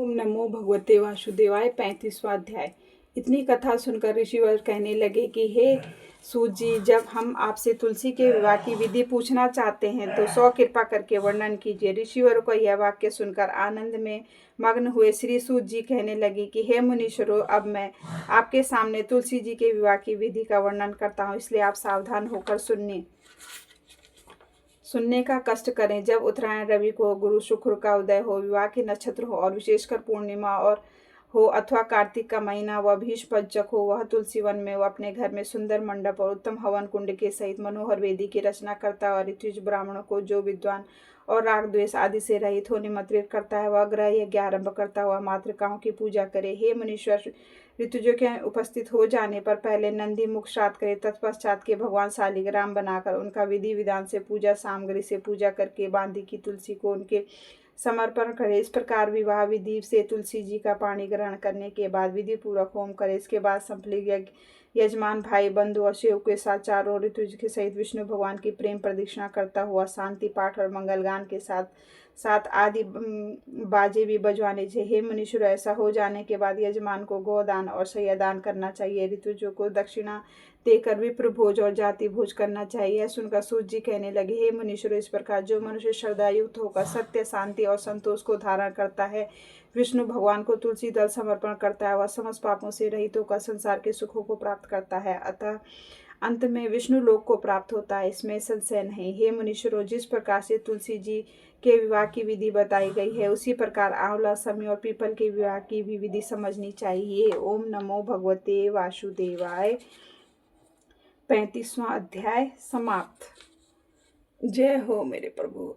ओम नमो भगवते वासुदेवाय। 35वां अध्याय। इतनी कथा सुनकर ऋषिवर कहने लगे कि हे सूत जी, जब हम आपसे तुलसी के विवाह की विधि पूछना चाहते हैं तो सौ कृपा करके वर्णन कीजिए। ऋषिवर को यह वाक्य सुनकर आनंद में मग्न हुए श्री सूत जी कहने लगे कि हे मुनीश्वरों, अब मैं आपके सामने तुलसी जी के विवाह की विधि का वर्णन करता हूँ, इसलिए आप सावधान होकर सुनने का कष्ट करें। जब उत्तरायण रवि को गुरु शुक्र का उदय हो, विवाह के नक्षत्र हो और विशेषकर पूर्णिमा और हो अथवा कार्तिक का महीना व भीष्म पंचक हो, वह तुलसी वन में वह अपने घर में सुंदर मंडप और उत्तम हवन कुंड के सहित मनोहर वेदी की रचना करता और ऋतुज ब्राह्मणों को जो विद्वान और राग द्वेष आदि से रहित हो निमंत्रित करता है, वह ग्रह यज्ञ आरंभ करता हुआ मातृकाओं की पूजा करे। हे मुनीश्वर, ऋतुजों के उपस्थित हो जाने पर पहले नंदी मुख श्राद्ध करे, तत्पश्चात के भगवान शालिग्राम बनाकर उनका विधि विधान से पूजा सामग्री से पूजा करके बांधी की तुलसी को उनके समर्पण करे। इस प्रकार विवाह विधि से तुलसी जी का पाणी ग्रहण करने के बाद विधि पूर्वक होम करे। इसके बाद संपली यजमान भाई बंधु और सेवक के साथ चारों ऋतुज के सहित विष्णु भगवान की प्रेम प्रदक्षिणा करता हुआ शांति पाठ और मंगलगान के साथ साथ आदि बाजे भी बजवाने चाहिए। हे मुनीश्वर, ऐसा हो जाने के बाद यजमान को गोदान और शय्यादान करना चाहिए। ऋतुजों को दक्षिणा देकर विप्र भोज और जाति भोज करना चाहिए। यह सुनकर सूत जी कहने लगे, हे मुनीश्वर, इस प्रकार जो मनुष्य श्रद्धायुक्त होकर सत्य, शांति और संतोष को धारण करता है, विष्णु भगवान को तुलसी दल समर्पण करता है, वह समस्त पापों से रहित होकर संसार के सुखों को प्राप्त करता है, अतः अंत में विष्णु लोक को प्राप्त होता है, इसमें संशय नहीं। हे मुनीश्वरों, जिस प्रकार से तुलसी जी के विवाह की विधि बताई गई है, उसी प्रकार आंवला, समी और पीपल के विवाह की भी विधि समझनी चाहिए। ओम नमो भगवते वासुदेवाय। 35वां अध्याय समाप्त। जय हो मेरे प्रभु।